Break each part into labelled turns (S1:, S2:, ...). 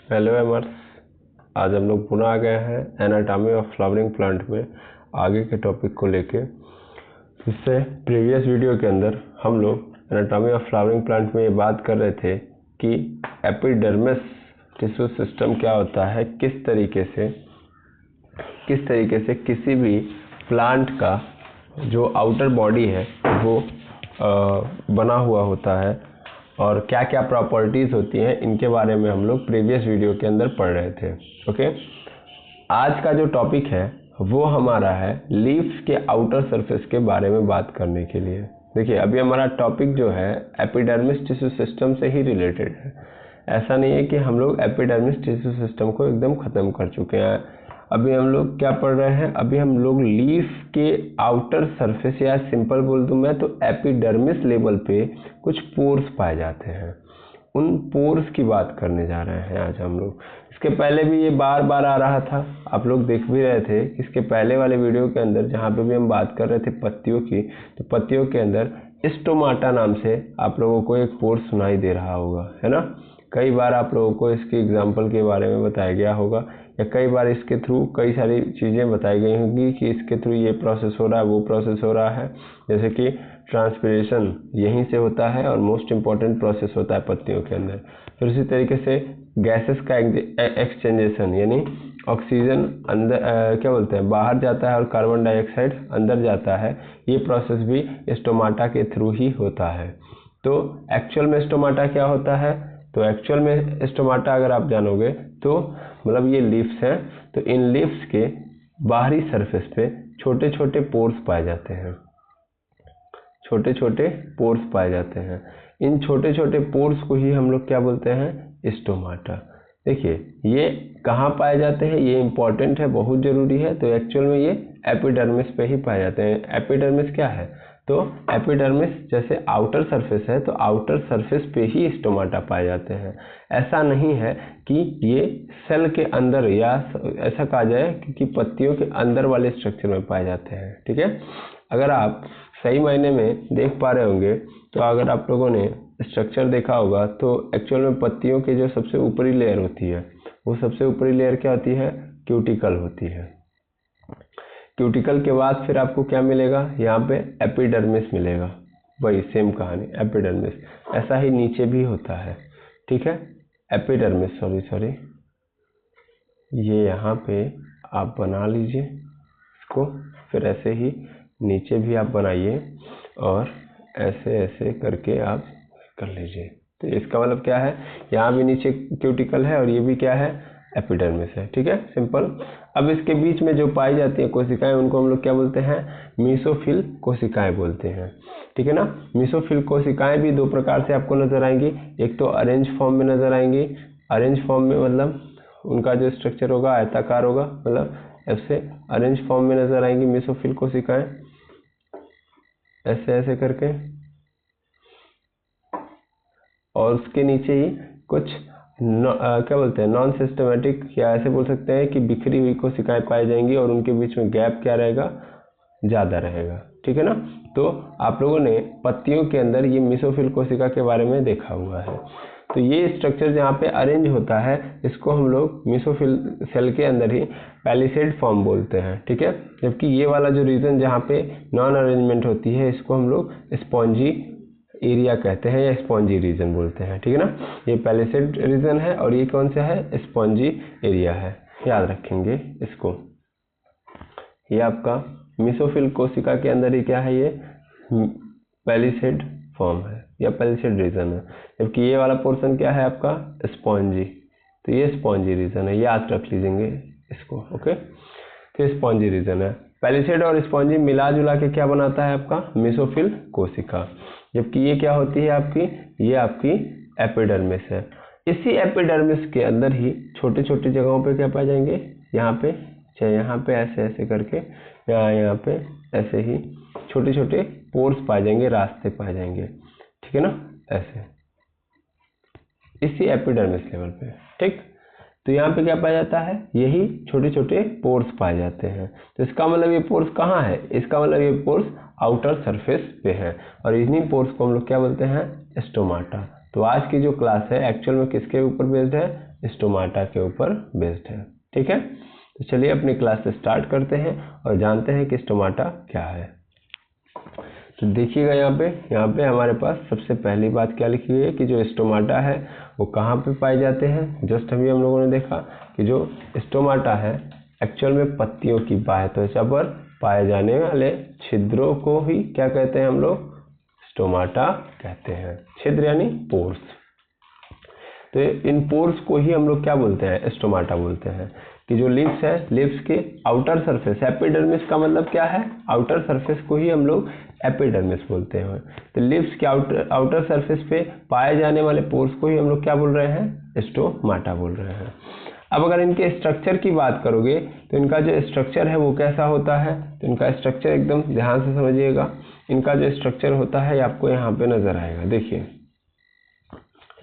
S1: Hello एमर्स, आज हम लोग पुनः आ गए हैं एनाटॉमी ऑफ फ्लावरिंग प्लांट में आगे के टॉपिक को लेके। इससे प्रीवियस वीडियो के अंदर हम लोग एनाटॉमी ऑफ फ्लावरिंग प्लांट में ये बात कर रहे थे कि एपिडर्मिस टिश्यू सिस्टम क्या होता है, किस तरीके से किसी भी प्लांट का जो आउटर बॉडी है वो बना हुआ होता है और क्या क्या प्रॉपर्टीज़ होती हैं, इनके बारे में हम लोग प्रीवियस वीडियो के अंदर पढ़ रहे थे। ओके, आज का जो टॉपिक है वो हमारा है लीव्स के आउटर सरफेस के बारे में बात करने के लिए। देखिए, अभी हमारा टॉपिक जो है एपिडर्मिस टिश्यू सिस्टम से ही रिलेटेड है। ऐसा नहीं है कि हम लोग एपिडर्मिस टिश्यू सिस्टम को एकदम ख़त्म कर चुके हैं। अभी हम लोग क्या पढ़ रहे हैं, अभी हम लोग लीफ के आउटर सरफेस, या सिंपल बोल दूं मैं तो एपिडर्मिस लेवल पे कुछ पोर्स पाए जाते हैं, उन पोर्स की बात करने जा रहे हैं आज हम लोग। इसके पहले भी ये बार बार आ रहा था, आप लोग देख भी रहे थे। इसके पहले वाले वीडियो के अंदर जहाँ पे भी हम बात कर रहे थे पत्तियों की, तो पत्तियों के अंदर स्टोमाटा नाम से आप लोगों को एक पोर्स सुनाई दे रहा होगा, है ना। कई बार आप लोगों को इसके एग्जाम्पल के बारे में बताया गया होगा, या कई बार इसके थ्रू कई सारी चीज़ें बताई गई होंगी कि इसके थ्रू ये प्रोसेस हो रहा है, वो प्रोसेस हो रहा है। जैसे कि ट्रांसपिरेशन यहीं से होता है और मोस्ट इम्पॉर्टेंट प्रोसेस होता है पत्तियों के अंदर। फिर उसी तरीके से गैसेस का एक्सचेंजेशन, यानी ऑक्सीजन अंदर क्या बोलते हैं बाहर जाता है और कार्बन डाइऑक्साइड अंदर जाता है, ये प्रोसेस भी स्टोमाटा के थ्रू ही होता है। तो एक्चुअल में स्टोमाटा क्या होता है, तो एक्चुअल में स्टोमाटा अगर आप जानोगे तो मतलब ये लीव्स हैं, तो इन लीव्स के बाहरी सरफेस पे छोटे छोटे पोर्स पाए जाते हैं, छोटे छोटे पोर्स पाए जाते हैं। इन छोटे छोटे पोर्स को ही हम लोग क्या बोलते हैं, स्टोमाटा। देखिए, ये कहाँ पाए जाते हैं, ये इंपॉर्टेंट है, बहुत ज़रूरी है। तो एक्चुअल में ये एपिडर्मिस पे ही पाए जाते हैं। एपिडर्मिस क्या है, तो एपिडर्मिस जैसे आउटर सरफेस है, तो आउटर सरफेस पे ही स्टोमाटा पाए जाते हैं। ऐसा नहीं है कि ये सेल के अंदर, या ऐसा कहा जाए कि पत्तियों के अंदर वाले स्ट्रक्चर में पाए जाते हैं। ठीक है, अगर आप सही मायने में देख पा रहे होंगे तो अगर आप लोगों ने स्ट्रक्चर देखा होगा तो एक्चुअल में पत्तियों के जो सबसे ऊपरी लेयर होती है, वो सबसे ऊपरी लेयर क्या होती है, क्यूटिकल होती है। क्यूटिकल के बाद फिर आपको क्या मिलेगा, यहाँ पे एपिडर्मिस मिलेगा। वही सेम कहानी, एपिडर्मिस। ऐसा ही नीचे भी होता है, ठीक है। एपिडर्मिस, सॉरी, ये यहाँ पे आप बना लीजिए इसको, फिर ऐसे ही नीचे भी आप बनाइए और ऐसे ऐसे करके आप कर लीजिए। तो इसका मतलब क्या है, यहाँ भी नीचे क्यूटिकल है और ये भी क्या है, एपिडर्मिस है। ठीक है, सिंपल। अब इसके बीच में जो पाई जाती है कोशिकाएं, उनको हम लोग क्या बोलते हैं, मीसोफिल कोशिकाएं बोलते हैं। ठीक है ना। मीसोफिल कोशिकाएं भी दो प्रकार से आपको नजर आएंगी। एक तो अरेंज फॉर्म में नजर आएंगी। अरेंज फॉर्म में मतलब उनका जो स्ट्रक्चर होगा आयताकार होगा, मतलब ऐसे अरेंज फॉर्म में नजर आएंगी मीसोफिल कोशिकाएं, ऐसे ऐसे करके। और उसके नीचे ही कुछ क्या बोलते हैं, नॉन सिस्टमेटिक, या ऐसे बोल सकते हैं कि बिखरी हुई कोशिकाएं पाई जाएंगी और उनके बीच में गैप क्या रहेगा, ज़्यादा रहेगा। ठीक है ना। तो आप लोगों ने पत्तियों के अंदर ये मीसोफिल कोशिका के बारे में देखा हुआ है। तो ये स्ट्रक्चर जहाँ पे अरेंज होता है, इसको हम लोग मीसोफिल सेल के अंदर ही पैलिसेड फॉर्म बोलते हैं। ठीक है, जबकि ये वाला जो रीजन जहाँ पे नॉन अरेंजमेंट होती है, इसको हम लोग स्पॉन्जी एरिया कहते हैं या स्पॉन्जी रीजन बोलते हैं। ठीक है ना। ये पैलिसेड रीजन है और ये कौन सा है, स्पॉन्जी एरिया है, याद रखेंगे इसको। ये आपका मीसोफिल कोशिका के अंदर ही क्या है, ये पैलिसेड फॉर्म है या पैलिसेड रीजन है, जबकि ये वाला पोर्शन क्या है आपका, स्पॉन्जी। तो ये स्पॉन्जी रीजन है, याद रख लीजिएंगे इसको। ओके, तो स्पॉन्जी रीजन है। पैलिसेड और स्पॉन्जी मिला जुला के क्या बनाता है आपका, मीसोफिल कोशिका। जबकि ये क्या होती है आपकी, ये आपकी एपिडर्मिस है। इसी एपिडर्मिस के अंदर ही छोटे छोटे जगहों पे क्या पाए जाएंगे, यहाँ पे, चाहे यहाँ पे ऐसे ऐसे करके, या यहाँ पे ऐसे ही छोटे छोटे पोर्स पाए जाएंगे, रास्ते पाए जाएंगे। ठीक है ना, ऐसे इसी एपिडर्मिस लेवल पे। ठीक, तो यहाँ पे क्या पाया जाता है, यही छोटे छोटे पोर्स पाए जाते हैं। तो इसका मतलब ये पोर्स कहाँ है, इसका मतलब ये पोर्स आउटर सरफेस पे है, और इन्हीं पोर्स को हम लोग क्या बोलते हैं, स्टोमाटा। तो आज की जो क्लास है एक्चुअल में किसके ऊपर बेस्ड है, स्टोमाटा के ऊपर बेस्ड है। ठीक है, तो चलिए अपनी क्लास स्टार्ट करते हैं और जानते हैं कि स्टोमाटा क्या है। तो देखिएगा यहाँ पे हमारे पास सबसे पहली बात क्या लिखी हुई है कि जो स्टोमाटा है वो कहाँ पे पाए जाते हैं। जस्ट अभी हम लोगों ने देखा कि जो स्टोमाटा है एक्चुअल में पत्तियों की बाह्य त्वचा पर पाए जाने वाले छिद्रों को ही क्या कहते हैं हम लोग, स्टोमाटा कहते हैं। छिद्र यानी पोर्स। तो इन पोर्स को ही हम लोग क्या बोलते हैं, स्टोमाटा बोलते हैं। कि जो लिप्स है, लिप्स के आउटर सरफेस, एपिडर्मिस का मतलब क्या है, आउटर सरफेस को ही हम लोग एपिडर्मिस बोलते हैं। तो लिप्स के आउटर सरफेस पे पाए जाने वाले पोर्स को ही हम लोग क्या बोल रहे हैं, स्टोमाटा बोल रहे हैं। अब अगर इनके स्ट्रक्चर की बात करोगे तो इनका जो स्ट्रक्चर है वो कैसा होता है, तो इनका स्ट्रक्चर एकदम ध्यान से समझिएगा। इनका जो स्ट्रक्चर होता है आपको यहाँ पे नजर आएगा। देखिए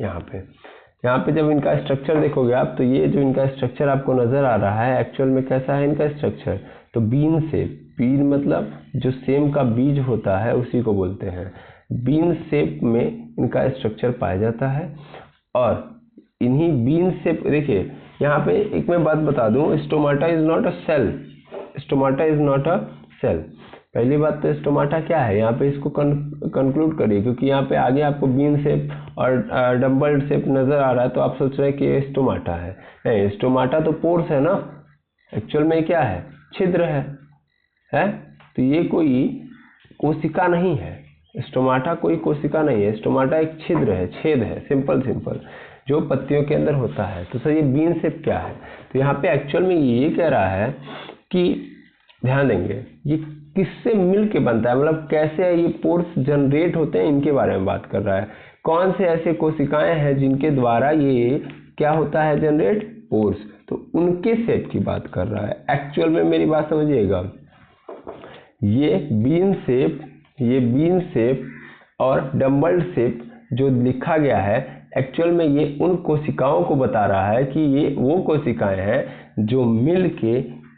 S1: यहाँ पे जब इनका स्ट्रक्चर देखोगे आप, तो ये जो इनका स्ट्रक्चर आपको नजर आ रहा है एक्चुअल में कैसा है इनका स्ट्रक्चर, तो बीन शेप। बीन मतलब जो सेम का बीज होता है उसी को बोलते हैं। बीन शेप में इनका स्ट्रक्चर पाया जाता है। और इन्हीं बीन शेप, देखिए यहाँ पे एक मैं बात बता दूं, stomata is not a cell. Stomata is not a cell. पहली बात तो स्टोमाटा क्या है, यहाँ पे इसको कंक्लूड करिए, क्योंकि यहाँ पे आगे आपको बीन शेप और डम्बल शेप नजर आ रहा है तो आप सोच रहे हैं कि ये स्टोमाटा है। नहीं, स्टोमाटा तो पोर्स है ना, एक्चुअल में क्या है, छिद्र है। तो ये कोई कोशिका नहीं है, स्टोमाटा कोई कोशिका नहीं है। स्टोमाटा एक छिद्र है, छेद है, सिंपल जो पत्तियों के अंदर होता है। तो सर ये बीन शेप क्या है, तो यहाँ पे एक्चुअल में ये कह रहा है कि ध्यान देंगे ये किससे मिल के बनता है, मतलब कैसे ये पोर्स जनरेट होते हैं, इनके बारे में बात कर रहा है। कौन से ऐसे कोशिकाएं हैं जिनके द्वारा ये क्या होता है, जनरेट पोर्स, तो उनके शेप की बात कर रहा है। एक्चुअल में मेरी बात समझिएगा, ये बीन शेप और डम्बल शेप जो लिखा गया है एक्चुअल में ये उन कोशिकाओं को बता रहा है कि ये वो कोशिकाएं हैं जो मिल के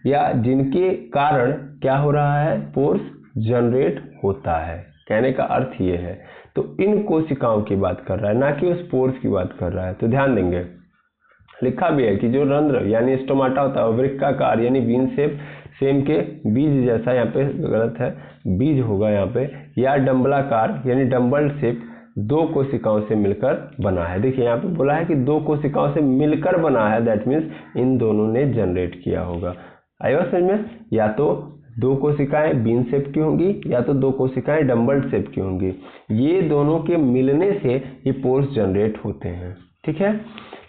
S1: या जिनके कारण क्या हो रहा है, पोर्स जनरेट होता है। कहने का अर्थ ये है, तो इन कोशिकाओं की बात कर रहा है, ना कि उस पोर्स की बात कर रहा है। तो ध्यान देंगे लिखा भी है कि जो रंध्र यानी स्टोमाटा होता है वृक्काकार यानी बीन शेप, सेम के बीज जैसा, यहाँ पे गलत है, बीज होगा यहाँ पे, या डम्बलाकार यानी डम्बल शेप, दो कोशिकाओं से मिलकर बना है। देखिए यहाँ पे बोला है कि दो कोशिकाओं से मिलकर बना है, दैट मीन्स इन दोनों ने जनरेट किया होगा। आया समझ में, या तो दो कोशिकाएं बीन शेप की होंगी या तो दो कोशिकाएं डम्बल शेप की होंगी। ये दोनों के मिलने से ये पोर्स जनरेट होते हैं। ठीक है,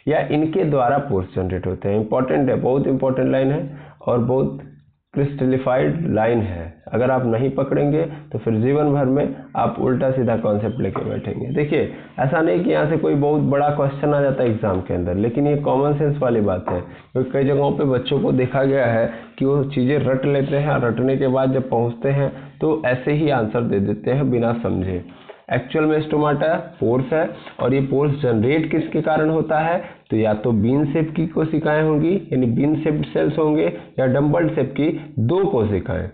S1: या इनके द्वारा पोर्स जनरेट होते हैं। इंपॉर्टेंट है, बहुत इंपॉर्टेंट लाइन है और बहुत क्रिस्टलिफाइड लाइन है। अगर आप नहीं पकड़ेंगे तो फिर जीवन भर में आप उल्टा सीधा कॉन्सेप्ट लेके बैठेंगे। देखिए ऐसा नहीं कि यहाँ से कोई बहुत बड़ा क्वेश्चन आ जाता है एग्जाम के अंदर, लेकिन ये कॉमन सेंस वाली बात है। क्योंकि कई जगहों पे बच्चों को देखा गया है कि वो चीज़ें रट लेते हैं, रटने के बाद जब पहुँचते हैं तो ऐसे ही आंसर दे देते हैं बिना समझे। एक्चुअल में स्टोमाटा पोर्स है और ये पोर्स जनरेट किसके कारण होता है, तो या तो बीन शेप की कोशिकाएं होंगी यानी बीन शेप्ड सेल्स होंगे, या डम्बल शेप की दो कोशिकाएं।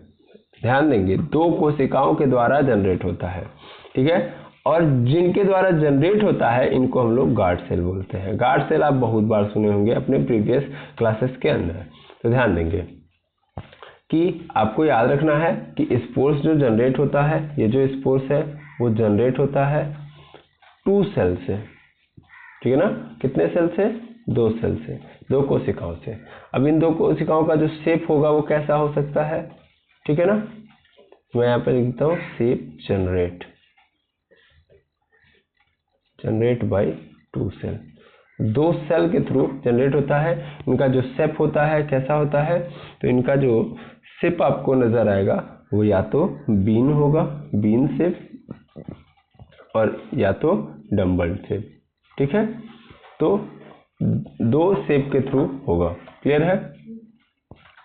S1: ध्यान देंगे, दो कोशिकाओं के द्वारा जनरेट होता है। ठीक है, और जिनके द्वारा जनरेट होता है इनको हम लोग गार्ड सेल बोलते हैं। गार्ड सेल आप बहुत बार सुने होंगे अपने प्रीवियस क्लासेस के अंदर। तो ध्यान देंगे कि आपको याद रखना है कि स्पोर्स जो जनरेट होता है, ये जो स्पोर्स है वो जनरेट होता है 2 सेल से। ठीक है ना, कितने सेल से, 2 सेल से, 2 कोशिकाओं से। अब इन 2 कोशिकाओं का जो शेप होगा वो कैसा हो सकता है, ठीक है ना, मैं यहाँ पे लिखता हूँ shape generate by 2 cell. 2 cell के थ्रू जनरेट होता है। इनका जो शेप होता है कैसा होता है, तो इनका जो शेप आपको नजर आएगा वो या तो बीन होगा, बीन शेप, और या तो डम्बल शेप। ठीक है, तो 2 शेप के थ्रू होगा। क्लियर है।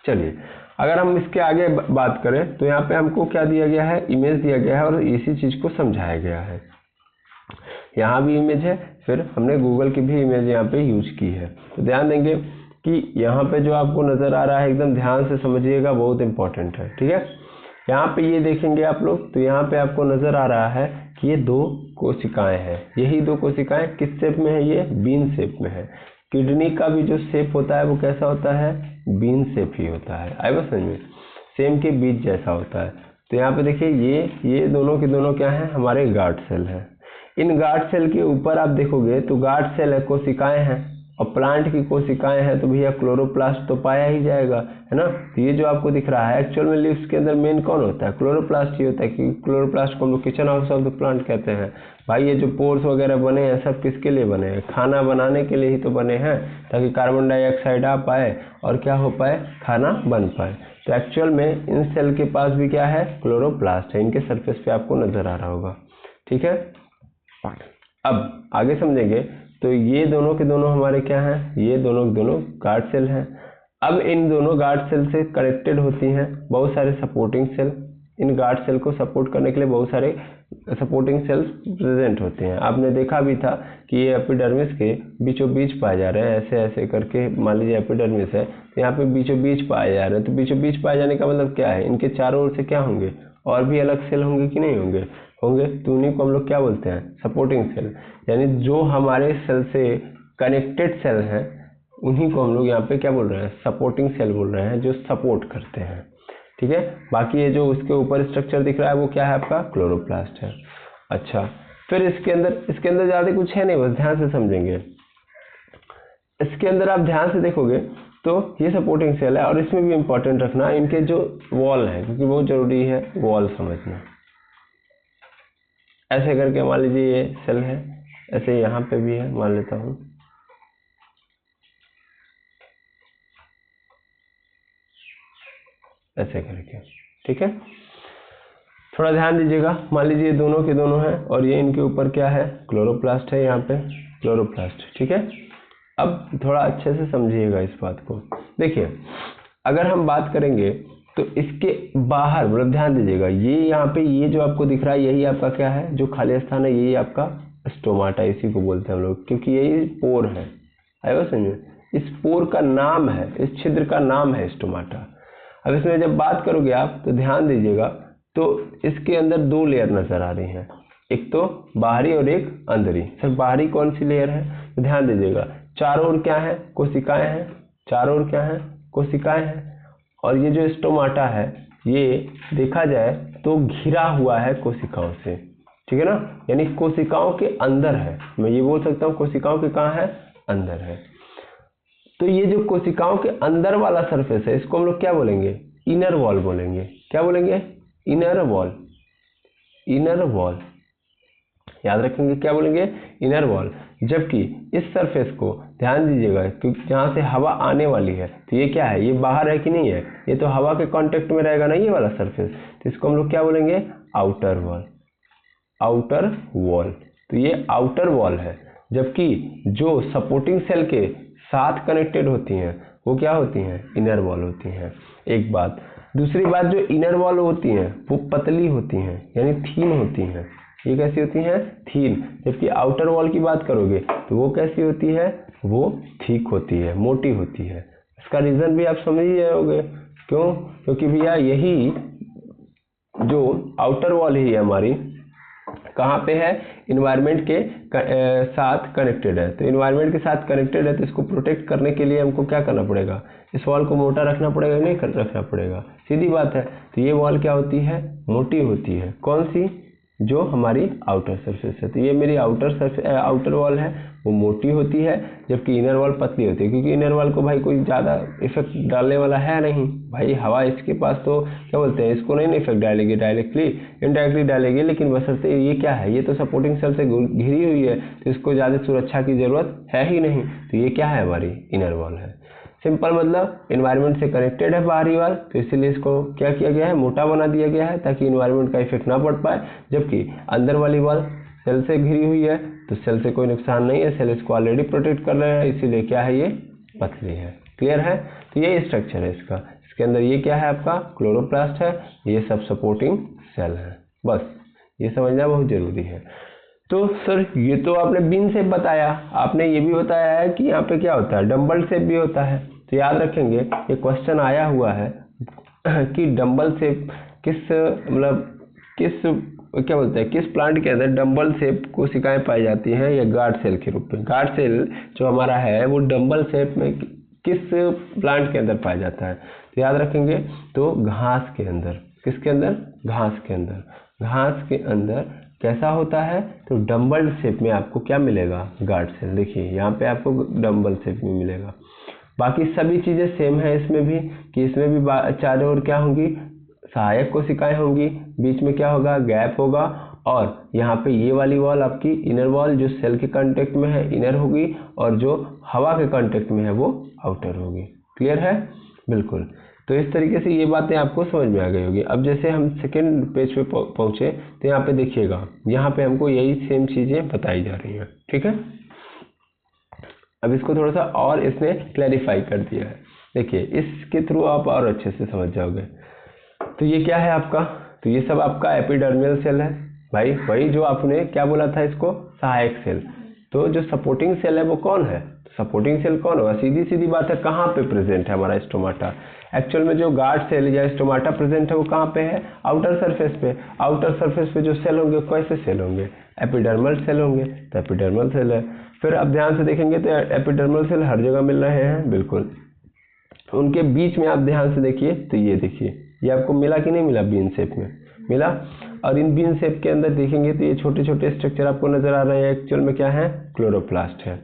S1: चलिए अगर हम इसके आगे बात करें तो यहाँ पे हमको क्या दिया गया है, इमेज दिया गया है और इसी चीज को समझाया गया है। यहाँ भी इमेज है, फिर हमने गूगल की भी इमेज यहाँ पे यूज की है। तो ध्यान देंगे कि यहाँ पे जो आपको नजर आ रहा है एकदम ध्यान से समझिएगा, बहुत इंपॉर्टेंट है। ठीक है, यहाँ पे ये देखेंगे आप लोग, तो यहाँ पे आपको नजर आ रहा है कि ये 2 कोशिकाएं हैं। यही 2 कोशिकाएं किस शेप में है, ये बीन शेप में है। किडनी का भी जो शेप होता है वो कैसा होता है, बीन शेप ही होता है। आई बात समझ में, सेम के बीज जैसा होता है। तो यहाँ पे देखिए ये दोनों के दोनों क्या हैं, हमारे गार्ड सेल हैं। इन गार्ड सेल के ऊपर आप देखोगे तो गार्ड सेल है, कोशिकाएं हैं, और प्लांट की कोशिकाएं हैं, तो भैया क्लोरोप्लास्ट तो पाया ही जाएगा, है ना। तो ये जो आपको दिख रहा है एक्चुअल में लीव्स के अंदर मेन कौन होता है, क्लोरोप्लास्ट ही होता है, क्योंकि क्लोरोप्लास्ट को हम लोग kitchen house of the plant कहते हैं। भाई ये जो पोर्स वगैरह बने हैं सब किसके लिए बने हैं, खाना बनाने के लिए ही तो बने हैं, ताकि कार्बन डाइऑक्साइड आ पाए और क्या हो पाए, खाना बन पाए। तो एक्चुअल में इन सेल के पास भी क्या है, क्लोरोप्लास्ट है, इनके सरफेस पे आपको नजर आ रहा होगा। ठीक है, अब आगे समझेंगे। तो ये दोनों के दोनों हमारे क्या हैं, ये दोनों के दोनों गार्ड सेल हैं। अब इन दोनों गार्ड सेल से कनेक्टेड होती हैं बहुत सारे सपोर्टिंग सेल। इन गार्ड सेल को सपोर्ट करने के लिए बहुत सारे सपोर्टिंग सेल्स प्रेजेंट होते हैं। आपने देखा भी था कि ये एपिडर्मिस के बीचों बीच पाए जा रहे हैं, ऐसे ऐसे करके मान लीजिए एपिडर्मिस है, तो यहाँ पे बीचों बीच पाए जा रहे हैं। तो बीचों बीच पाए जाने का मतलब क्या है, इनके चारों ओर से क्या होंगे, और भी अलग सेल होंगे कि नहीं होंगे, होंगे। तो उन्हीं को हम लोग क्या बोलते हैं, सपोर्टिंग सेल। यानी जो हमारे सेल से कनेक्टेड सेल हैं उन्हीं को हम लोग यहाँ पे क्या बोल रहे हैं, सपोर्टिंग सेल बोल रहे हैं, जो सपोर्ट करते हैं। ठीक है, बाकी ये जो उसके ऊपर स्ट्रक्चर दिख रहा है वो क्या है, आपका क्लोरोप्लास्ट है। अच्छा, फिर इसके अंदर ज़्यादा कुछ है नहीं, बस ध्यान से समझेंगे। इसके अंदर आप ध्यान से देखोगे तो ये सपोर्टिंग सेल है, और इसमें भी इंपॉर्टेंट रखना इनके जो वॉल है, क्योंकि बहुत जरूरी है वॉल समझना। ऐसे करके मान लीजिए ये सेल है, ऐसे यहाँ पे भी है, मान लेता हूँ ऐसे करके। ठीक है, थोड़ा ध्यान दीजिएगा। मान लीजिए दोनों के दोनों हैं, और ये इनके ऊपर क्या है, क्लोरोप्लास्ट है, यहाँ पे क्लोरोप्लास्ट। ठीक है, अब थोड़ा अच्छे से समझिएगा इस बात को। देखिए, अगर हम बात करेंगे तो इसके बाहर, मतलब ध्यान दीजिएगा, ये यहाँ पे ये जो आपको दिख रहा है यही आपका क्या है, जो खाली स्थान है यही आपका स्टोमाटा, इसी को बोलते हैं हम लोग, क्योंकि यही पोर है। आएगा समझ, इस पोर का नाम है, इस छिद्र का नाम है स्टोमाटा। अब इसमें जब बात करोगे आप तो ध्यान दीजिएगा, तो इसके अंदर दो लेयर नजर आ रही हैं, एक तो बाहरी और एक अंदरी। सर बाहरी कौन सी लेयर है, तो ध्यान दीजिएगा, चारों ओर क्या है, कोशिकाएं हैं, चारों ओर क्या है, कोशिकाएं हैं। और ये जो स्टोमाटा है ये देखा जाए तो घिरा हुआ है कोशिकाओं से। ठीक है ना, यानी कोशिकाओं के अंदर है, मैं ये बोल सकता हूँ कोशिकाओं के कहाँ है, अंदर है। तो ये जो कोशिकाओं के अंदर वाला सरफेस है इसको हम लोग क्या बोलेंगे, इनर वॉल बोलेंगे। क्या बोलेंगे, इनर वॉल, इनर वॉल, याद रखेंगे, क्या बोलेंगे, इनर वॉल। जबकि इस सरफेस को ध्यान दीजिएगा, क्योंकि जहाँ से हवा आने वाली है, तो ये क्या है, ये बाहर है कि नहीं है, ये तो हवा के कांटेक्ट में रहेगा ना ये वाला सरफेस, तो इसको हम लोग क्या बोलेंगे, आउटर वॉल, आउटर वॉल। तो ये आउटर वॉल है। जबकि जो सपोर्टिंग सेल के साथ कनेक्टेड होती हैं वो क्या होती हैं, इनर वॉल होती हैं। एक बात, दूसरी बात, जो इनर वॉल होती हैं वो पतली होती हैं, यानी थीन होती हैं। ये कैसी होती हैं, थीन। जबकि आउटर वॉल की बात करोगे तो वो कैसी होती है, वो थिक होती है, मोटी होती है। इसका रीजन भी आप समझ ही जाओगे, क्यों, क्योंकि भैया यही जो आउटर वॉल ही है हमारी कहाँ पे है, इन्वायरमेंट के साथ कनेक्टेड है। तो इन्वायरमेंट के साथ कनेक्टेड है तो इसको प्रोटेक्ट करने के लिए हमको क्या करना पड़ेगा, इस वॉल को मोटा रखना पड़ेगा, नहीं रखना पड़ेगा, सीधी बात है। तो ये वॉल क्या होती है, मोटी होती है। कौन सी, जो हमारी आउटर सरफेस है। तो ये मेरी आउटर वॉल है, वो मोटी होती है, जबकि इनर वॉल पतली होती है। क्योंकि इनर वॉल को भाई कोई ज़्यादा इफेक्ट डालने वाला है नहीं, भाई हवा इसके पास तो क्या बोलते हैं, इसको नहीं इफेक्ट डालेगी, डायरेक्टली इनडायरेक्टली डालेगी, लेकिन बशर्ते ये क्या है, ये तो सपोर्टिंग सेल से घिरी हुई है, तो इसको ज़्यादा सुरक्षा की जरूरत है ही नहीं। तो ये क्या है, हमारी इनर वॉल है। सिंपल मतलब इन्वायरमेंट से कनेक्टेड है बाहरी वाल, तो इसीलिए इसको क्या किया गया है, मोटा बना दिया गया है, ताकि इन्वायरमेंट का इफेक्ट ना पड़ पाए। जबकि अंदर वाली वाल सेल से घिरी हुई है, तो सेल से कोई नुकसान नहीं है, सेल इसको ऑलरेडी प्रोटेक्ट कर रहे हैं, इसीलिए क्या है, ये पतली है। क्लियर है, तो ये स्ट्रक्चर है इसका। इसके अंदर ये क्या है, आपका क्लोरोप्लास्ट है, ये सब सपोर्टिंग सेल है। बस ये समझना बहुत जरूरी है। तो सर ये तो आपने बीन शेप बताया, आपने ये भी बताया है कि यहाँ पे क्या होता है, डंबल शेप भी होता है। तो याद रखेंगे ये क्वेश्चन आया हुआ है कि डंबल शेप किस क्या बोलते हैं, किस प्लांट के अंदर डंबल शेप कोशिकाएं पाई जाती हैं या गार्ड सेल के रूप में। गार्ड सेल जो हमारा है वो डंबल शेप में किस प्लांट के अंदर पाया जाता है, तो याद रखेंगे तो घास के अंदर। किसके अंदर, घास के अंदर। घास के अंदर कैसा होता है, तो डंबल शेप में आपको क्या मिलेगा, गार्ड सेल। देखिए यहाँ पे आपको डंबल शेप में मिलेगा। बाकी सभी चीज़ें सेम है इसमें भी, कि इसमें भी चारों ओर क्या होंगी, सहायक कोशिकाएं होंगी, बीच में क्या होगा, गैप होगा, और यहाँ पे ये वाली वॉल आपकी इनर वॉल जो सेल के कांटेक्ट में है इनर होगी, और जो हवा के कांटेक्ट में है वो आउटर होगी। क्लियर है, बिल्कुल। तो इस तरीके से ये बातें आपको समझ में आ गई होगी। अब जैसे हम सेकेंड पेज पे पहुँचे तो यहाँ पे देखिएगा, यहाँ पे हमको यही सेम चीज़ें बताई जा रही हैं, ठीक है। अब इसको थोड़ा सा और इसने क्लैरिफाई कर दिया है। देखिए इसके थ्रू आप और अच्छे से समझ जाओगे। तो ये क्या है आपका, तो ये सब आपका एपिडर्मल सेल है भाई, वही जो आपने क्या बोला था इसको, सहायक सेल। तो जो सपोर्टिंग सेल है वो कौन है, सपोर्टिंग सेल कौन होगा, सीधी सीधी बात है, कहाँ पे प्रेजेंट है हमारा स्टोमाटा। एक्चुअल में जो गार्ड सेल या स्टोमाटा प्रेजेंट है वो कहाँ पे है, आउटर सरफेस पे। आउटर सरफेस पे जो सेल होंगे कैसे सेल होंगे, एपिडर्मल सेल होंगे, तो एपिडर्मल सेल है। फिर अब ध्यान से देखेंगे तो एपिडर्मल सेल हर जगह मिल रहे हैं, बिल्कुल। उनके बीच में आप ध्यान से देखिए, तो ये देखिए ये आपको मिला कि नहीं मिला, बीन शेप में मिला। और इन बीन शेप के अंदर देखेंगे तो ये छोटे छोटे स्ट्रक्चर आपको नजर आ रहे हैं, एक्चुअल में क्या है, क्लोरोप्लास्ट है।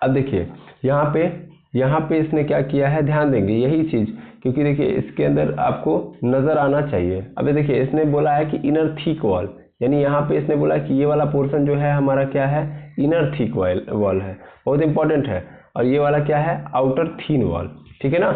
S1: अब देखिए यहाँ पे इसने क्या किया है, ध्यान देंगे यही चीज, क्योंकि देखिए इसके अंदर आपको नजर आना चाहिए। अभी देखिए इसने बोला है कि इनर थिक वॉल, यानी यहाँ पे इसने बोला कि ये वाला पोर्शन जो है हमारा क्या है, इनर थिक वॉल है, बहुत इंपॉर्टेंट है। और ये वाला क्या है, आउटर थीन वॉल, ठीक है ना।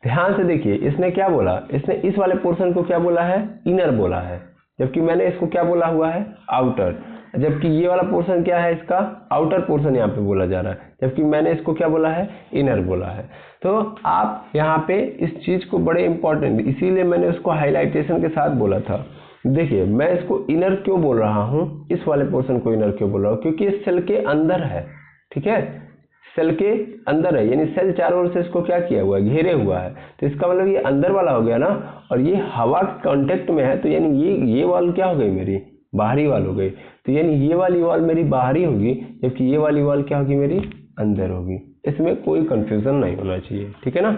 S1: ध्यान से देखिए इसने क्या बोला, इसने इस वाले पोर्शन को क्या बोला है, इनर बोला है, जबकि मैंने इसको क्या बोला हुआ है, आउटर। जबकि ये वाला पोर्शन क्या है इसका, आउटर पोर्शन यहाँ पे बोला जा रहा है, जबकि मैंने इसको क्या बोला है, इनर बोला है। तो आप यहाँ पे इस चीज को बड़े इंपॉर्टेंट, इसीलिए मैंने उसको हाईलाइटेशन के साथ बोला था। देखिए मैं इसको इनर क्यों बोल रहा हूँ, इस वाले पोर्शन को इनर क्यों बोल रहा हूँ, क्योंकि इस सेल के अंदर है, ठीक है, सेल के अंदर है, यानी सेल चारों ओर से इसको क्या किया हुआ है, घेरे हुआ है। तो इसका मतलब ये अंदर वाला हो गया ना, और ये हवा के कांटेक्ट में है, तो यानी ये वॉल क्या हो गई, मेरी बाहरी वॉल हो गई। तो यानी ये वाली वॉल मेरी बाहरी होगी, जबकि ये वाली वॉल क्या होगी, मेरी अंदर होगी। इसमें कोई कंफ्यूजन नहीं होना चाहिए, ठीक है ना।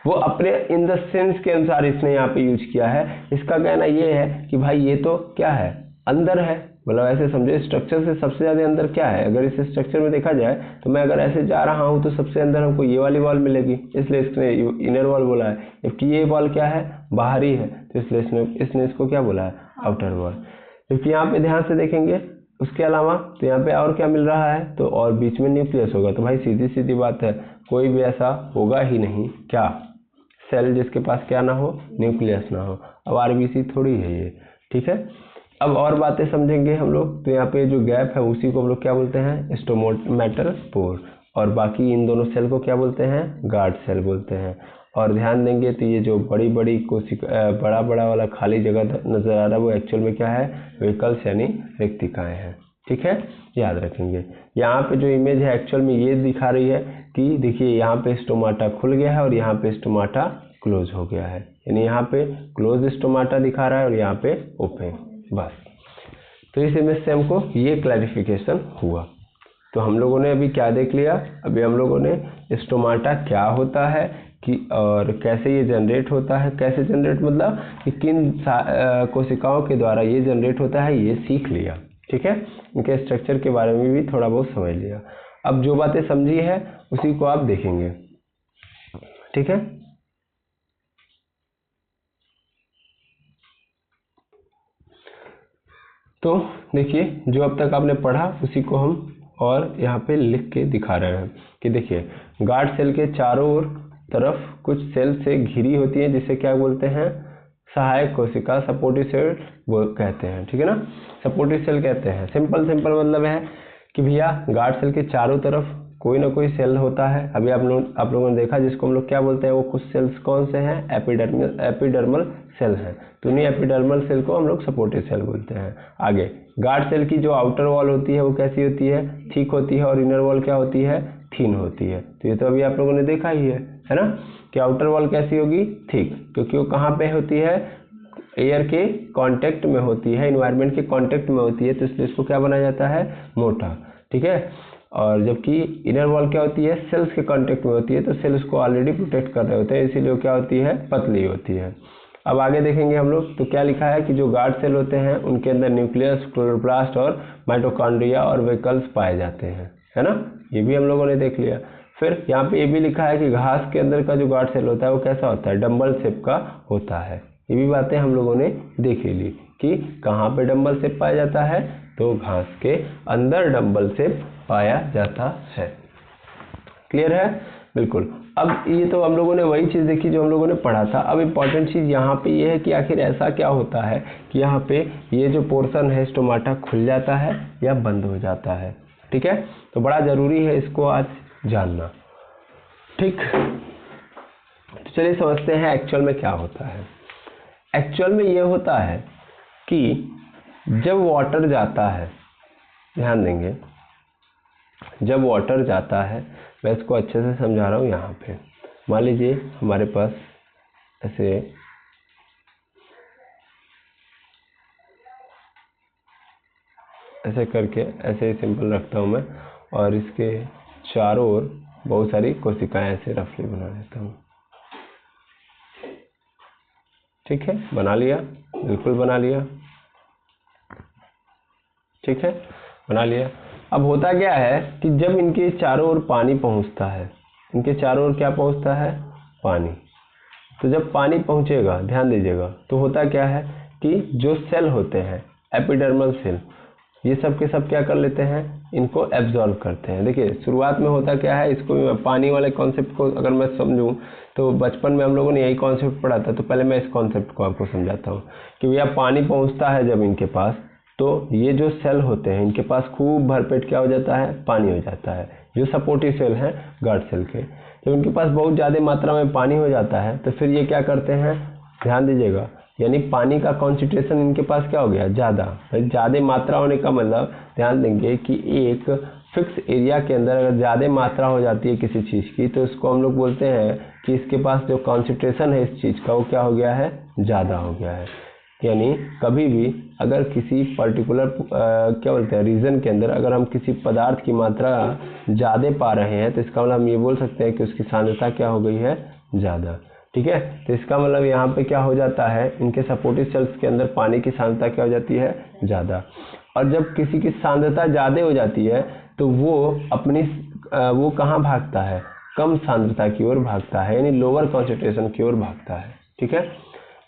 S1: वो अपने इन द सेंस के अनुसार इसने यहाँ पे यूज किया है। इसका कहना ये है कि भाई ये तो क्या है, अंदर है, मतलब ऐसे समझे स्ट्रक्चर से सबसे ज्यादा अंदर क्या है। अगर इस स्ट्रक्चर में देखा जाए तो मैं अगर ऐसे जा रहा हूँ तो सबसे अंदर हमको ये वाली वॉल मिलेगी, इसलिए इसने इनर वॉल बोला है। जबकि ये वॉल क्या है, बाहरी है, तो इसलिए इसने इसको क्या बोला है, आउटर वॉल। जबकि यहाँ पे ध्यान से देखेंगे उसके अलावा तो यहाँ पे और क्या मिल रहा है, तो और बीच में न्यूक्लियस होगा। तो भाई सीधी सीधी बात है, कोई भी ऐसा होगा ही नहीं क्या, सेल जिसके पास क्या ना हो, न्यूक्लियस ना हो। अब आरबीसी थोड़ी है ये, ठीक है। अब और बातें समझेंगे हम लोग। तो यहाँ पे जो गैप है उसी को हम लोग क्या बोलते हैं, स्टोमेटल पोर, और बाकी इन दोनों सेल को क्या बोलते हैं, गार्ड सेल बोलते हैं। और ध्यान देंगे तो ये जो बड़ी बड़ी कोशिका, बड़ा बड़ा वाला खाली जगह नजर आ रहा है वो एक्चुअल में क्या है, वेहिकल्स यानी रिक्तिकाएं हैं, ठीक है, याद रखेंगे। यहाँ पे जो इमेज है एक्चुअल में ये दिखा रही है कि देखिए यहाँ पे स्टोमाटा खुल गया है और यहाँ पे स्टोमाटा क्लोज हो गया है, यानी यहाँ पे क्लोज स्टोमाटा दिखा रहा है और यहाँ पे ओपन, बस। तो इस इमेज से हमको ये क्लैरिफिकेशन हुआ। तो हम लोगों ने अभी क्या देख लिया, अभी हम लोगों ने स्टोमाटा क्या होता है कि और कैसे ये जनरेट होता है, कैसे जनरेट मतलब कि किन कोशिकाओं के द्वारा ये जनरेट होता है, ये सीख लिया, ठीक है। इनके स्ट्रक्चर के बारे में भी थोड़ा बहुत समझ लिया। अब जो बातें समझी है उसी को आप देखेंगे, ठीक है। तो देखिए जो अब तक आपने पढ़ा उसी को हम और यहाँ पे लिख के दिखा रहे हैं कि देखिए गार्ड सेल के चारों ओर तरफ कुछ सेल से घिरी होती है, जिसे क्या बोलते हैं, सहायक कोशिका, सपोर्टिव सेल वो कहते हैं, ठीक है ना, सपोर्टिव सेल कहते हैं। सिंपल मतलब है कि भैया गार्ड सेल के चारों तरफ कोई ना कोई सेल होता है। अभी आप लोगों ने देखा जिसको हम लोग क्या बोलते हैं, वो कुछ सेल्स कौन से हैं, एपिडर्मल सेल हैं। तो उन्हीं एपिडर्मल सेल को हम लोग सपोर्टिव सेल बोलते हैं। आगे गार्ड सेल की जो आउटर वॉल होती है वो कैसी होती है, थिक होती है, और इनर वॉल क्या होती है, थिन होती है। तो ये तो अभी आप लोगों ने देखा ही है ना, कि आउटर वॉल कैसी होगी, थिक, क्योंकि वो कहाँ पे होती है, एयर के कांटेक्ट में होती है, इन्वायरमेंट के कांटेक्ट में होती है, तो इसलिए इसको क्या बनाया जाता है, मोटा। ठीक है, और जबकि इनर वॉल क्या होती है, सेल्स के कांटेक्ट में होती है, तो सेल्स को ऑलरेडी प्रोटेक्ट कर रहे होते हैं, इसीलिए वो क्या होती है, पतली होती है। अब आगे देखेंगे हम लोग, तो क्या लिखा है कि जो गार्ड सेल होते हैं उनके अंदर न्यूक्लियस, क्लोरोप्लास्ट और माइटोकॉन्ड्रिया और वेसिकल्स पाए जाते हैं, है ना, ये भी हम लोगों ने देख लिया। फिर यहाँ पे ये भी लिखा है कि घास के अंदर का जो गार्ड सेल होता है वो कैसा होता है, डंबल शेप का होता है। ये भी बातें हम लोगों ने देख ली कि कहाँ पे डंबल शेप पाया जाता है, तो घास के अंदर डंबल शेप पाया जाता है। क्लियर है, बिल्कुल। अब ये तो हम लोगों ने वही चीज़ देखी जो हम लोगों ने पढ़ा था। अब इम्पॉर्टेंट चीज़ यहाँ पे ये है कि आखिर ऐसा क्या होता है कि यहाँ पे ये जो पोर्शन है स्टोमाटा खुल जाता है या बंद हो जाता है। ठीक है, तो बड़ा ज़रूरी है इसको आज जानना। ठीक, तो चलिए समझते हैं एक्चुअल में क्या होता है। एक्चुअल में ये होता है कि जब वाटर जाता है, ध्यान देंगे, जब वाटर जाता है, मैं इसको अच्छे से समझा रहा हूँ। यहाँ पे मान लीजिए हमारे पास ऐसे करके ऐसे ही सिंपल रखता हूँ मैं, और इसके चारों ओर बहुत सारी कोशिकाएं ऐसे रफली बना लेता हूँ। ठीक है, बना लिया, बिल्कुल बना लिया। ठीक है, बना लिया। अब होता क्या है कि जब इनके चारों ओर पानी पहुंचता है, इनके चारों ओर क्या पहुंचता है, पानी। तो जब पानी पहुंचेगा, ध्यान दीजिएगा, तो होता क्या है कि जो सेल होते हैं एपिडर्मल सेल, ये सब के सब क्या कर लेते हैं, इनको एब्जॉर्ब करते हैं। देखिए शुरुआत में होता क्या है, इसको पानी वाले कॉन्सेप्ट को अगर मैं समझूं तो बचपन में हम लोगों ने यही कॉन्सेप्ट पढ़ा था। तो पहले मैं इस कॉन्सेप्ट को आपको समझाता हूँ कि भैया पानी पहुँचता है जब इनके पास, तो ये जो सेल होते हैं इनके पास खूब भरपेट क्या हो जाता है, पानी हो जाता है। जो सपोर्टिव सेल हैं गार्ड सेल के, जब इनके पास बहुत ज़्यादा मात्रा में पानी हो जाता है तो फिर ये क्या करते हैं, ध्यान दीजिएगा, यानी पानी का कॉन्सेंट्रेशन इनके पास क्या हो गया, ज़्यादा मात्रा होने का मतलब, ध्यान देंगे कि एक फिक्स एरिया के अंदर अगर ज़्यादा मात्रा हो जाती है किसी चीज़ की, तो इसको हम लोग बोलते हैं कि इसके पास जो कॉन्सेंट्रेशन है इस चीज़ का वो क्या हो गया है, ज़्यादा हो गया है। यानी कभी भी अगर किसी पर्टिकुलर क्या बोलते हैं रीजन के अंदर अगर हम किसी पदार्थ की मात्रा ज़्यादा पा रहे हैं, तो इसका मतलब हम ये बोल सकते हैं कि उसकी सांद्रता क्या हो गई है, ज़्यादा। ठीक है, तो इसका मतलब यहाँ पे क्या हो जाता है, इनके सपोर्टिव सेल्स के अंदर पानी की सांद्रता क्या हो जाती है, ज़्यादा। और जब किसी की सांद्रता ज़्यादा हो जाती है तो वो अपनी वो कहाँ भागता है, कम सांद्रता की ओर भागता है, यानी लोअर कॉन्सेंट्रेशन की ओर भागता है। ठीक है,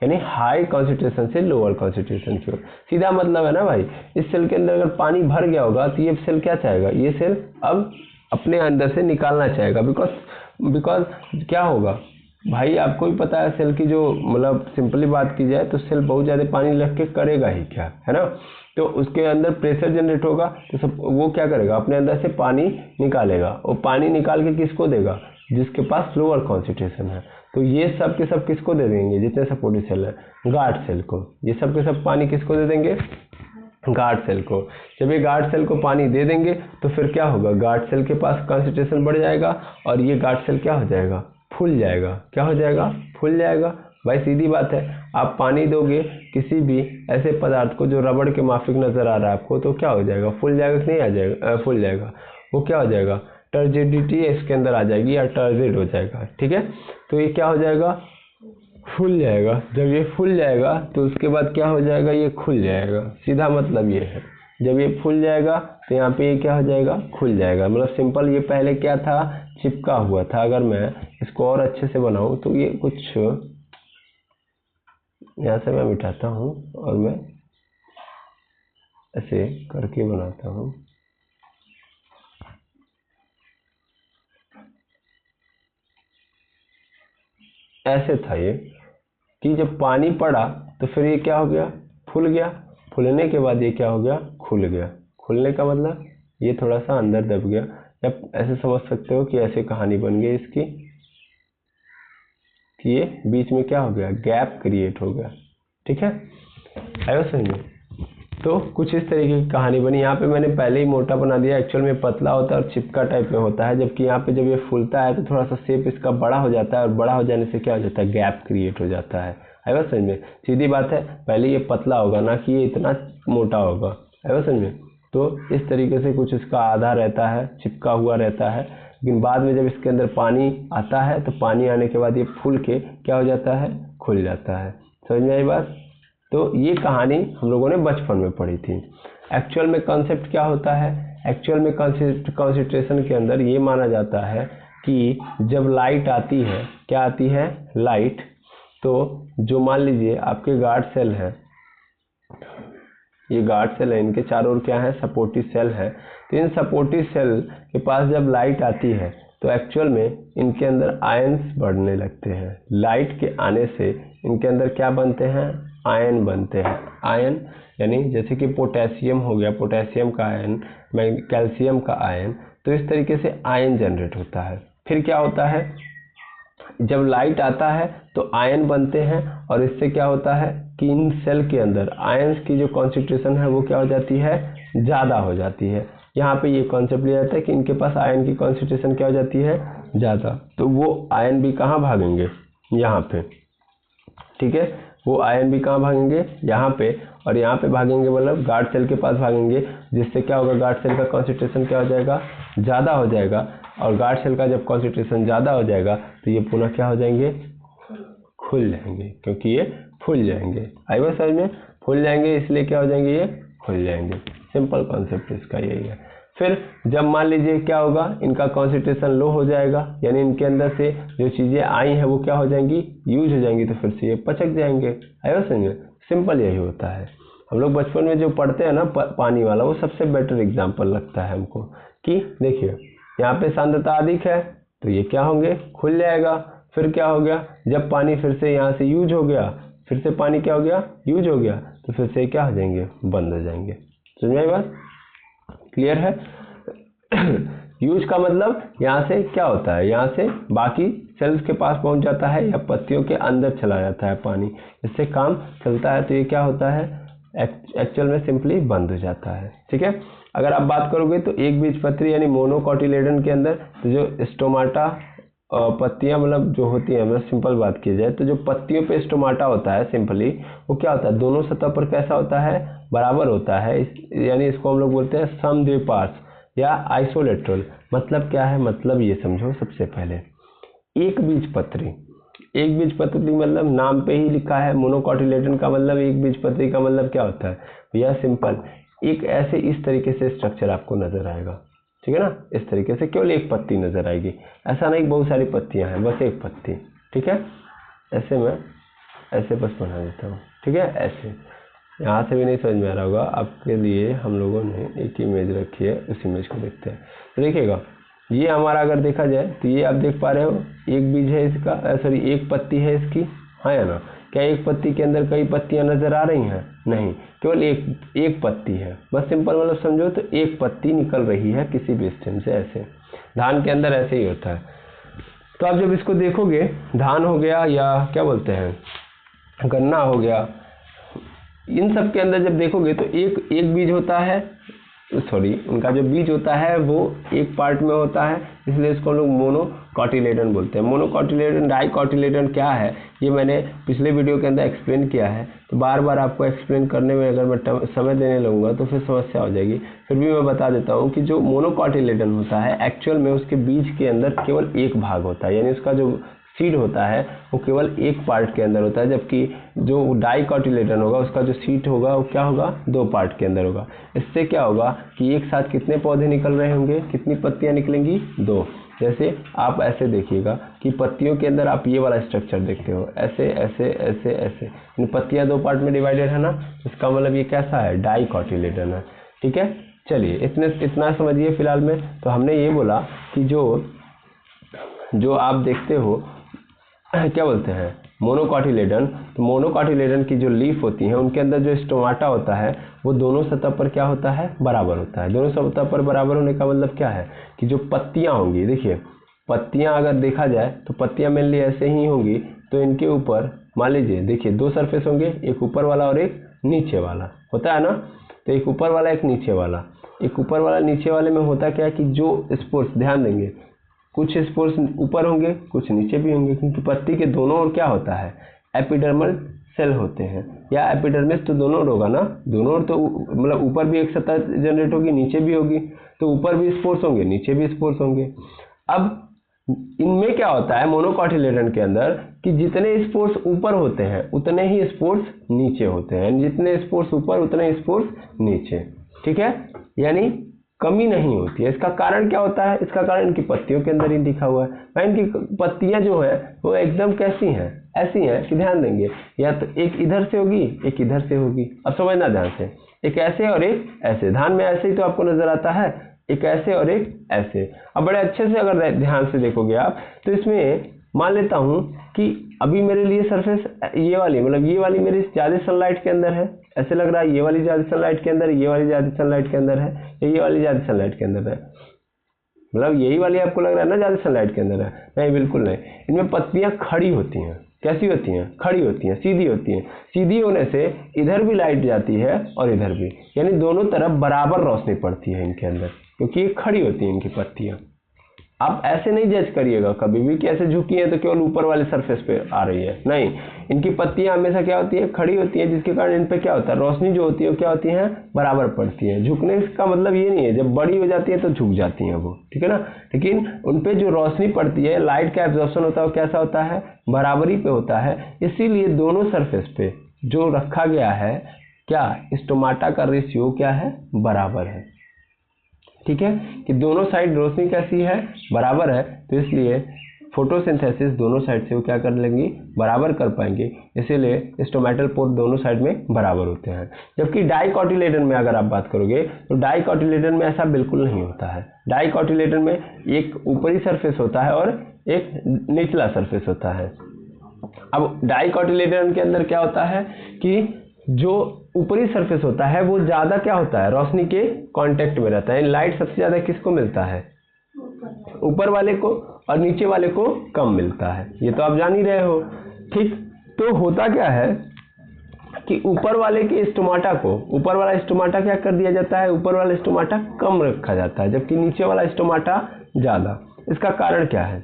S1: यानी हाई कॉन्सेंट्रेशन से लोअर कॉन्सेंट्रेशन की ओर, सीधा मतलब है ना भाई। इस सेल के अंदर अगर पानी भर गया होगा तो ये सेल क्या चाहेगा, ये सेल अब अपने अंदर से निकालना चाहेगा, बिकॉज क्या होगा भाई, आपको भी पता है सेल की जो मतलब सिंपली बात की जाए तो सेल बहुत ज़्यादा पानी रख के करेगा ही क्या, है ना। तो उसके अंदर प्रेशर जनरेट होगा, तो सब वो क्या करेगा, अपने अंदर से पानी निकालेगा, और पानी निकाल के किसको देगा, जिसके पास लोअर कॉन्सेंट्रेशन है। तो ये सब के सब किसको दे देंगे, जितने सपोर्टिव सेल है, गार्ड सेल को। ये सब के सब पानी किसको दे देंगे, गार्ड सेल को। जब ये गार्ड सेल को पानी दे देंगे तो फिर क्या होगा, गार्ड सेल के पास कॉन्सेंट्रेशन बढ़ जाएगा, और ये गार्ड सेल क्या हो जाएगा, फूल जाएगा। क्या हो जाएगा, फूल जाएगा। भाई सीधी बात है, आप पानी दोगे किसी भी ऐसे पदार्थ को जो रबड़ के माफिक नजर आ रहा है आपको, तो क्या हो जाएगा, फूल जाएगा कि नहीं आ जाएगा, फूल जाएगा। वो क्या हो जाएगा, टर्जिडिटी इसके अंदर आ जाएगी या टर्जिड हो जाएगा। ठीक है, तो ये क्या हो जाएगा, फूल जाएगा। जब ये फूल जाएगा तो उसके बाद क्या हो जाएगा, ये खुल जाएगा। सीधा मतलब ये है, जब ये फूल जाएगा तो यहाँ पे ये क्या हो जाएगा, खुल जाएगा। मतलब सिंपल, ये पहले क्या था, चिपका हुआ था। अगर मैं इसको और अच्छे से बनाऊं तो ये कुछ यहाँ से मैं मिटाता हूँ और मैं ऐसे करके बनाता हूँ। ऐसे था ये कि जब पानी पड़ा तो फिर ये क्या हो गया, फूल गया। फूलने के बाद ये क्या हो गया, खुल गया। खुलने का मतलब ये थोड़ा सा अंदर दब गया। आप ऐसे समझ सकते हो कि ऐसे कहानी बन गई इसकी कि ये बीच में क्या हो गया, गैप क्रिएट हो गया। ठीक है, आयो समझ में। तो कुछ इस तरीके की कहानी बनी। यहाँ पे मैंने पहले ही मोटा बना दिया, एक्चुअल में पतला होता है और चिपका टाइप में होता है, जबकि यहाँ पे जब ये फूलता है तो थोड़ा सा शेप इसका बड़ा हो जाता है, और बड़ा हो जाने से क्या हो जाता है, गैप क्रिएट हो जाता है। बस समझ में, सीधी बात है, पहले ये पतला होगा ना कि ये इतना मोटा होगा। बस समझ में। तो इस तरीके से कुछ इसका आधा रहता है, चिपका हुआ रहता है, लेकिन बाद में जब इसके अंदर पानी आता है तो पानी आने के बाद ये फूल के क्या हो जाता है, खुल जाता है। समझ में आई बात। तो ये कहानी हम लोगों ने बचपन में पढ़ी थी। एक्चुअल में कॉन्सेप्ट क्या होता है, एक्चुअल में कॉन्सेंट्रेशन के अंदर ये माना जाता है कि जब लाइट आती है, क्या आती है, लाइट, तो जो मान लीजिए आपके गार्ड सेल है, ये गार्ड सेल है, इनके चारों ओर क्या है, सपोर्टिव सेल है। तो इन सपोर्टिव सेल के पास जब लाइट आती है तो एक्चुअल में इनके अंदर आयन्स बढ़ने लगते हैं। लाइट के आने से इनके अंदर क्या बनते हैं, आयन बनते हैं। आयन यानी जैसे कि पोटेशियम हो गया, पोटेशियम का आयन, कैल्शियम का आयन, तो इस तरीके से आयन जनरेट होता है। फिर क्या होता है, जब लाइट आता है तो आयन बनते हैं, और इससे क्या होता है कि इन सेल के अंदर आयन्स की जो कॉन्सेंट्रेशन है वो क्या हो जाती है, ज़्यादा हो जाती है। यहाँ पे ये कॉन्सेप्ट लिया जाता है कि इनके पास आयन की कॉन्सेंट्रेशन क्या हो जाती है, ज़्यादा, तो वो आयन भी कहाँ भागेंगे, यहाँ पे। ठीक है, वो आयन भी कहाँ भागेंगे, यहाँ पे, और यहाँ पे भागेंगे मतलब गार्ड सेल के पास भागेंगे, जिससे क्या होगा, गार्ड सेल का कॉन्सेंट्रेशन क्या हो जाएगा, ज़्यादा हो जाएगा। और गार्ड सेल का जब कॉन्सेंट्रेशन ज़्यादा हो जाएगा तो ये पुनः क्या हो जाएंगे, खुल जाएंगे, क्योंकि ये फूल जाएंगे। आई बात समझ में, फूल जाएंगे इसलिए क्या हो जाएंगे, ये खुल जाएंगे। सिंपल कॉन्सेप्ट इसका यही है। फिर जब मान लीजिए क्या होगा, इनका कॉन्सेंट्रेशन लो हो जाएगा, यानी इनके अंदर से जो चीज़ें आई हैं वो क्या हो जाएंगी, यूज हो जाएंगी, तो फिर से ये पचक जाएंगे। आई बात समझ में, सिंपल यही होता है। हम लोग बचपन में जो पढ़ते हैं ना पानी वाला, वो सबसे बेटर एग्जाम्पल लगता है हमको, कि देखिए यहाँ पे सांद्रता अधिक है तो ये क्या होंगे, खुल जाएगा। फिर क्या हो गया, जब पानी फिर से यहाँ से यूज हो गया, फिर से पानी क्या हो गया, यूज हो गया, तो फिर से क्या हो जाएंगे, बंद हो जाएंगे। समझ में आई बात, क्लियर है। यूज का मतलब यहाँ से क्या होता है, यहाँ से बाकी सेल्स के पास पहुँच जाता है, या पत्तियों के अंदर चला जाता है पानी, इससे काम चलता है। तो ये क्या होता है, एक्चुअल में सिंपली बंद हो जाता है। ठीक है, अगर आप बात करोगे तो एक बीजपत्री यानी मोनोकोटिलेडन के अंदर तो जो स्टोमाटा पत्तियां मतलब जो होती हैं, मतलब सिंपल बात की जाए तो जो पत्तियों पे स्टोमाटा होता है सिंपली, वो क्या होता है, दोनों सतह पर कैसा होता है, बराबर होता है। यानी इसको हम लोग बोलते हैं समद्विपार्श्व या आइसोलेटरल। मतलब क्या है, मतलब ये समझो, सबसे पहले एक बीजपत्री, एक बीजपत्री मतलब नाम पे ही लिखा है, मोनोकोटिलेडन का मतलब एक बीजपत्री का मतलब क्या होता है भैया, सिंपल, एक ऐसे इस तरीके से स्ट्रक्चर आपको नजर आएगा। ठीक है ना, इस तरीके से केवल एक पत्ती नजर आएगी, ऐसा नहीं बहुत सारी पत्तियां हैं, बस एक पत्ती। ठीक है, ऐसे मैं ऐसे बस बना देता हूँ। ठीक है, ऐसे, यहाँ से भी नहीं समझ में आ रहा होगा आपके लिए, हम लोगों ने एक इमेज रखी है, उस इमेज को देखते हैं। तो देखिएगा, ये हमारा अगर देखा जाए तो ये आप देख पा रहे हो, एक बीज है इसका, सॉरी एक पत्ती है इसकी, हाँ या ना। क्या एक पत्ती के अंदर कई पत्तियां नजर आ रही हैं, नहीं, केवल एक पत्ती है, बस सिंपल मतलब समझो तो एक पत्ती निकल रही है किसी भी स्टेम से। ऐसे धान के अंदर ऐसे ही होता है। तो आप जब इसको देखोगे, धान हो गया या क्या बोलते हैं गन्ना हो गया, इन सब के अंदर जब देखोगे तो एक बीज होता है, सॉरी उनका जो बीज होता है वो एक पार्ट में होता है, इसलिए इसको हम लोग मोनोकोटिलेडन बोलते हैं। मोनोकोटिलेडन, डाइकोटिलेडन क्या है ये मैंने पिछले वीडियो के अंदर एक्सप्लेन किया है, तो बार बार आपको एक्सप्लेन करने में अगर मैं समय देने लगूंगा तो फिर समस्या हो जाएगी। फिर भी मैं बता देता हूँ कि जो मोनोकोटिलेडन होता है एक्चुअल में उसके बीज के अंदर केवल एक भाग होता है, यानी उसका जो सीड होता है वो केवल एक पार्ट के अंदर होता है, जबकि जो डाइकोटिलेडन होगा उसका जो सीड होगा वो क्या होगा, दो पार्ट के अंदर होगा। इससे क्या होगा कि एक साथ कितने पौधे निकल रहे होंगे, कितनी पत्तियां निकलेंगी, दो। जैसे आप ऐसे देखिएगा कि पत्तियों के अंदर आप ये वाला स्ट्रक्चर देखते हो, ऐसे ऐसे ऐसे ऐसे, इन पत्तियां दो पार्ट में डिवाइडेड है ना, इसका मतलब ये कैसा है, डाइकोटिलेडन है। ठीक है, चलिए इतना समझिए फिलहाल में। तो हमने ये बोला कि जो आप देखते हो क्या बोलते हैं मोनोकोटिलेडन, तो मोनोकोटिलेडन की जो लीफ होती है उनके अंदर जो स्टोमाटा होता है वो दोनों सतह पर क्या होता है, बराबर होता है। दोनों सतह पर बराबर होने का मतलब क्या है कि जो पत्तियां होंगी, देखिए पत्तियां अगर देखा जाए तो पत्तियां मेनली ऐसे ही होंगी, तो इनके ऊपर मान लीजिए देखिए दो सरफेस होंगे, एक ऊपर वाला और एक नीचे वाला होता है ना। तो एक ऊपर वाला एक नीचे वाला। एक ऊपर वाला नीचे वाले में होता क्या है कि जो स्पोर्स, ध्यान देंगे, कुछ स्पोर्स ऊपर होंगे कुछ नीचे भी होंगे, क्योंकि पत्ती के दोनों ओर क्या होता है, एपिडर्मल सेल होते हैं, या एपिडर्मिस तो दोनों ओर होगा ना, दोनों ओर तो मतलब ऊपर भी एक सतह जनरेट होगी नीचे भी होगी, तो ऊपर भी स्पोर्स होंगे नीचे भी स्पोर्स होंगे। अब इनमें क्या होता है मोनोकॉटिलेडन के अंदर कि जितने स्पोर्स ऊपर होते हैं उतने ही स्पोर्स नीचे होते हैं, जितने स्पोर्स ऊपर उतने ही स्पोर्स नीचे, ठीक है, यानी कमी नहीं होती है। इसका कारण क्या होता है, इसका कारण इनकी पत्तियों के अंदर ही लिखा हुआ है। भाई इनकी पत्तियां जो है वो एकदम कैसी हैं, ऐसी हैं कि ध्यान देंगे, या तो एक इधर से होगी एक इधर से होगी। अब समझना ध्यान से, एक ऐसे और एक ऐसे, धान में ऐसे ही तो आपको नजर आता है, एक ऐसे और एक ऐसे। अब बड़े अच्छे से अगर ध्यान से देखोगे आप तो इसमें मान लेता हूं कि अभी मेरे लिए सरफेस ये वाली, मतलब ये वाली मेरी ज़्यादा सनलाइट के अंदर है, ऐसे लग रहा है ये वाली ज़्यादा सनलाइट के अंदर, ये वाली ज़्यादा सनलाइट के अंदर है, या ये वाली ज़्यादा सनलाइट के अंदर है, मतलब यही वाली आपको लग रहा है ना ज़्यादा सनलाइट के अंदर है, नहीं बिल्कुल नहीं। इनमें पत्तियां खड़ी होती हैं, कैसी होती हैं, खड़ी होती हैं, सीधी होती हैं। सीधी होने से इधर भी लाइट जाती है और इधर भी, यानी दोनों तरफ बराबर रोशनी पड़ती है इनके अंदर, क्योंकि ये खड़ी होती हैं इनकी पत्तियां। आप ऐसे नहीं जज करिएगा कभी भी कि ऐसे झुकी है तो केवल ऊपर वाले सरफेस पे आ रही है, नहीं, इनकी पत्तियां हमेशा क्या होती है, खड़ी होती है, जिसके कारण इन पे क्या होता है, रोशनी जो होती है वो क्या होती है, बराबर पड़ती है। झुकने का मतलब ये नहीं है जब बड़ी हो जाती है तो झुक जाती है वो, ठीक है ना, लेकिन उन पे जो रोशनी पड़ती है, लाइट का एब्जॉर्प्शन होता है वो कैसा होता है, बराबरी पे होता है। इसीलिए दोनों सरफेस पे जो रखा गया है क्या, स्टोमाटा का रेशियो क्या है, बराबर है, ठीक है, कि दोनों साइड रोशनी कैसी है, बराबर है, तो इसलिए फोटोसिंथेसिस दोनों साइड से वो क्या कर लेंगी, बराबर कर पाएंगे, इसीलिए स्टोमेटल पोर दोनों साइड में बराबर होते हैं। जबकि डाइकोटिलेडन में अगर आप बात करोगे तो डाइकोटिलेडन में ऐसा बिल्कुल नहीं होता है। डाइकोटिलेडन में एक ऊपरी सरफेस होता है और एक निचला सरफेस होता है। अब डाइकोटिलेडन के अंदर क्या होता है कि जो ऊपरी सरफेस होता है वो ज़्यादा क्या होता है, रोशनी के कांटेक्ट में रहता है, लाइट सबसे ज़्यादा किसको मिलता है, ऊपर वाले को, और नीचे वाले को कम मिलता है, ये तो आप जान ही रहे हो, ठीक। तो होता क्या है कि ऊपर वाले के स्टोमाटा को, ऊपर वाला स्टोमाटा क्या कर दिया जाता है, ऊपर वाला स्टोमाटा कम रखा जाता है, जबकि नीचे वाला स्टोमाटा ज़्यादा। इसका कारण क्या है,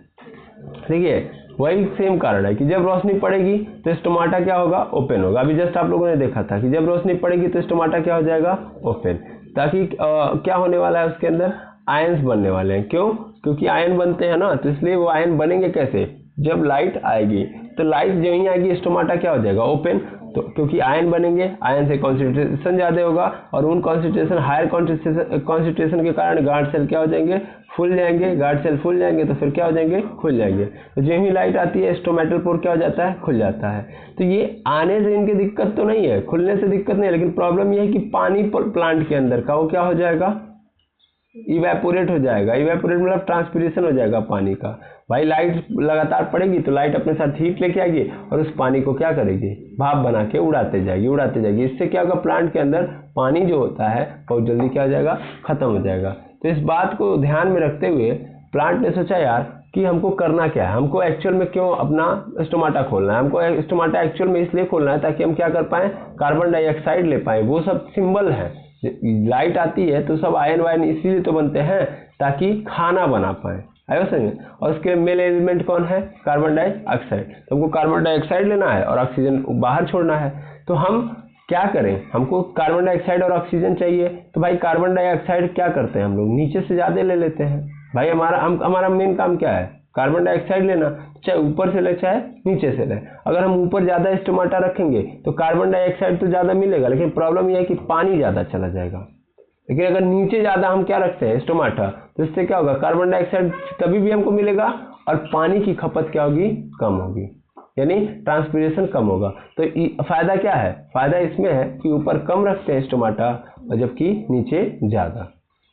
S1: देखिए वही सेम कारण है कि जब रोशनी पड़ेगी तो स्टोमाटा क्या होगा, ओपन होगा। अभी जस्ट आप लोगों ने देखा था कि जब रोशनी पड़ेगी तो स्टोमाटा क्या हो जाएगा, ओपन, ताकि क्या होने वाला है, उसके अंदर आयंस बनने वाले हैं। क्यों, क्योंकि आयन बनते हैं ना, तो इसलिए वो आयन बनेंगे कैसे, जब लाइट आएगी, तो लाइट जो ही आएगी स्टोमाटा क्या हो जाएगा, ओपन, तो क्योंकि आयन बनेंगे, आयन से कॉन्सेंट्रेशन ज़्यादा होगा, और उन कॉन्सेंट्रेशन हायर कॉन्सेंट्रेशन के कारण गार्ड सेल क्या हो जाएंगे, फूल जाएंगे, गार्ड सेल फूल जाएंगे तो फिर क्या हो जाएंगे, खुल जाएंगे। तो जो ही लाइट आती है स्टोमेटल पोर क्या हो जाता है, खुल जाता है। तो ये आने से इनकी दिक्कत तो नहीं है, खुलने से दिक्कत नहीं है, लेकिन प्रॉब्लम ये है कि पानी प्लांट के अंदर का वो क्या हो जाएगा, इवेपोरेट हो जाएगा। इवेपोरेट मतलब ट्रांसपिरेशन हो जाएगा पानी का। भाई लाइट लगातार पड़ेगी तो लाइट अपने साथ हीट लेके आएगी और उस पानी को क्या करेगी, भाप बना के उड़ाते जाएगी, उड़ाते जाएगी। इससे क्या होगा, प्लांट के अंदर पानी जो होता है बहुत जल्दी क्या हो जाएगा, खत्म हो जाएगा। तो इस बात को ध्यान में रखते हुए प्लांट ने सोचा यार कि हमको करना क्या है, हमको एक्चुअल में क्यों अपना स्टोमाटा खोलना है, हमको स्टोमाटा एक्चुअल में इसलिए खोलना है ताकि हम क्या कर पाएँ, कार्बन डाइऑक्साइड ले पाएँ। वो सब सिंबल है, लाइट आती है तो सब आयन वायन इसीलिए तो बनते हैं ताकि खाना बना पाए, आयो समझ। और उसके मेल एलिमेंट कौन है, कार्बन डाइऑक्साइड। तो हमको कार्बन डाइऑक्साइड लेना है और ऑक्सीजन बाहर छोड़ना है, तो हम क्या करें, हमको कार्बन डाइऑक्साइड और ऑक्सीजन चाहिए, तो भाई कार्बन डाइऑक्साइड क्या करते हैं हम लोग, नीचे से ज़्यादा ले लेते हैं। भाई हमारा मेन काम क्या है, कार्बन डाइऑक्साइड लेना, चाहे ऊपर से ले चाहे नीचे से ले। अगर हम ऊपर ज़्यादा स्टोमाटा रखेंगे तो कार्बन डाइऑक्साइड तो ज़्यादा मिलेगा, लेकिन प्रॉब्लम यह है कि पानी ज़्यादा चला जाएगा। लेकिन अगर नीचे ज़्यादा हम क्या रखते हैं, स्टोमाटा, तो इससे क्या होगा, कार्बन डाइऑक्साइड तभी भी हमको मिलेगा और पानी की खपत क्या होगी, कम होगी, यानी ट्रांसपिरेशन कम होगा। तो फायदा क्या है, फायदा इसमें है कि ऊपर कम रखते हैं स्टोमाटा और जबकि नीचे ज़्यादा।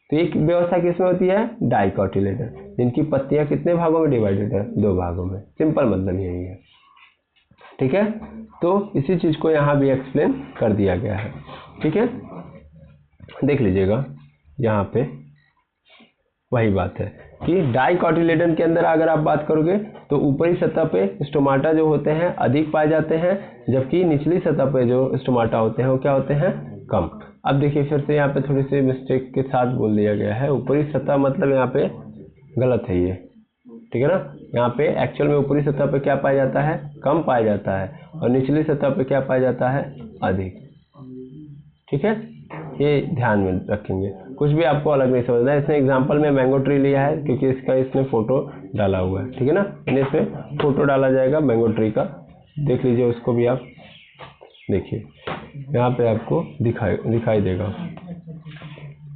S1: तो एक व्यवस्था किसमें होती है, डाइकोटिलेडन, जिनकी पत्तियां कितने भागों में डिवाइडेड है, 2 भागों में। सिंपल मतलब यही है, ठीक है। तो इसी चीज को यहाँ भी एक्सप्लेन कर दिया गया है, ठीक है। देख लीजिएगा यहाँ पे वही बात है कि डाइकोटिलेडन के अंदर अगर आप बात करोगे तो ऊपरी सतह पे स्टोमाटा जो होते हैं अधिक पाए जाते हैं, जबकि निचली सतह पे जो स्टोमाटा होते हैं वो क्या होते हैं, कम। अब देखिए फिर से यहाँ पे थोड़ी सी मिस्टेक के साथ बोल दिया गया है, ऊपरी सतह मतलब यहाँ पे गलत है ये, ठीक है ना। यहाँ पे एक्चुअल में ऊपरी सतह पे क्या पाया जाता है, कम पाया जाता है, और निचली सतह पे क्या पाया जाता है, अधिक, ठीक है। ये ध्यान में रखेंगे, कुछ भी आपको अलग नहीं समझना है। इसने एग्जांपल में मैंगो ट्री लिया है क्योंकि इसका इसने फोटो डाला हुआ है, ठीक है ना। इसमें फोटो डाला जाएगा मैंगो ट्री का, देख लीजिए उसको भी आप देखिए, यहाँ पे आपको दिखाई देगा।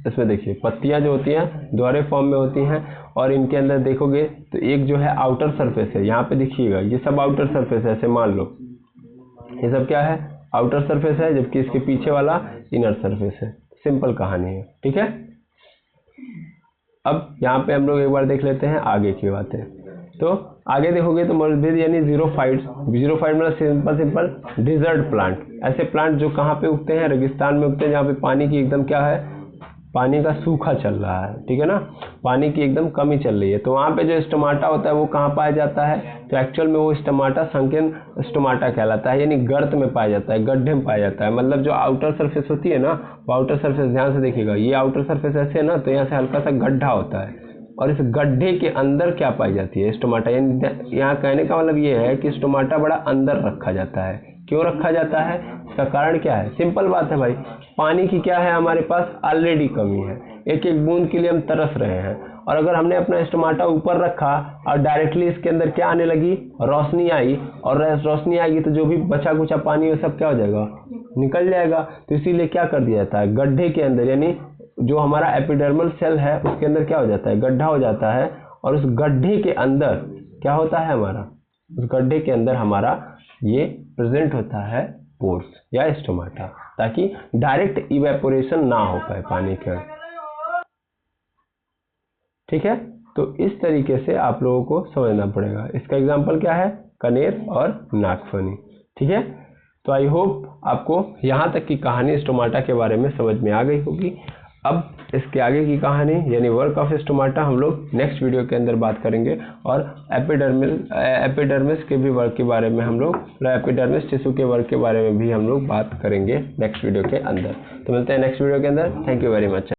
S1: इसमें देखिए पत्तियां जो होती हैं द्वारे फॉर्म में होती हैं, और इनके अंदर देखोगे तो एक जो है आउटर सरफेस है, यहाँ पे देखिएगा ये सब आउटर सरफेस है, ऐसे मान लो ये सब क्या है, आउटर सरफेस है, जबकि इसके पीछे वाला इनर सरफेस है। सिंपल कहानी है, ठीक है। अब यहाँ पे हम लोग एक बार देख लेते हैं आगे की बातें। तो आगे देखोगे तो मलबेरी यानी जीरोफाइट्स मतलब सिंपल डिजर्ट प्लांट, ऐसे प्लांट जो कहाँ पे उगते हैं, रेगिस्तान में उगते हैं, जहाँ पे पानी की एकदम क्या है, पानी का सूखा चल रहा है, ठीक है ना, पानी की एकदम कमी चल रही है। तो वहाँ पे जो स्टोमाटा होता है वो कहाँ पाया जाता है, तो एक्चुअल में वो स्टोमाटा संकीर्ण स्टोमाटा कहलाता है, यानी गर्त में पाया जाता है, गड्ढे में पाया जाता है। मतलब जो आउटर सरफेस होती है ना, वो आउटर सरफेस ध्यान से देखिएगा, ये आउटर सरफेस ऐसे है ना, तो यहाँ से हल्का सा गड्ढा होता है, और इस गड्ढे के अंदर क्या पाई जाती है, स्टोमाटा। यानी यहाँ कहने का मतलब ये है कि स्टोमाटा बड़ा अंदर रखा जाता है। क्यों रखा जाता है, इसका कारण क्या है, सिंपल बात है भाई, पानी की क्या है हमारे पास ऑलरेडी कमी है, एक एक बूंद के लिए हम तरस रहे हैं, और अगर हमने अपना स्टोमाटा ऊपर रखा और डायरेक्टली इसके अंदर क्या आने लगी, रोशनी आई, और रोशनी आएगी तो जो भी बचा कुचा पानी वो सब क्या हो जाएगा, निकल जाएगा। तो इसीलिए क्या कर दिया जाता है, गड्ढे के अंदर, यानी जो हमारा एपिडर्मल सेल है उसके अंदर क्या हो जाता है, गड्ढा हो जाता है, और उस गड्ढे के अंदर क्या होता है हमारा, उस गड्ढे के अंदर हमारा ये प्रेजेंट होता है पोर्स या स्टोमाटा, ताकि डायरेक्ट इवेपोरेशन ना हो पाए पानी का, ठीक है। तो इस तरीके से आप लोगों को समझना पड़ेगा। इसका एग्जांपल क्या है, कनेर और नागफनी, ठीक है। तो आई होप आपको यहाँ तक की कहानी स्टोमाटा के बारे में समझ में आ गई होगी। अब इसके आगे की कहानी यानी वर्क ऑफ स्टोमाटा हम लोग नेक्स्ट वीडियो के अंदर बात करेंगे, और एपिडर्मिस के भी वर्क के बारे में हम लोग, एपिडर्मिस टिश्यू के वर्क के बारे में भी हम लोग बात करेंगे नेक्स्ट वीडियो के अंदर। तो मिलते हैं नेक्स्ट वीडियो के अंदर। Thank you very much.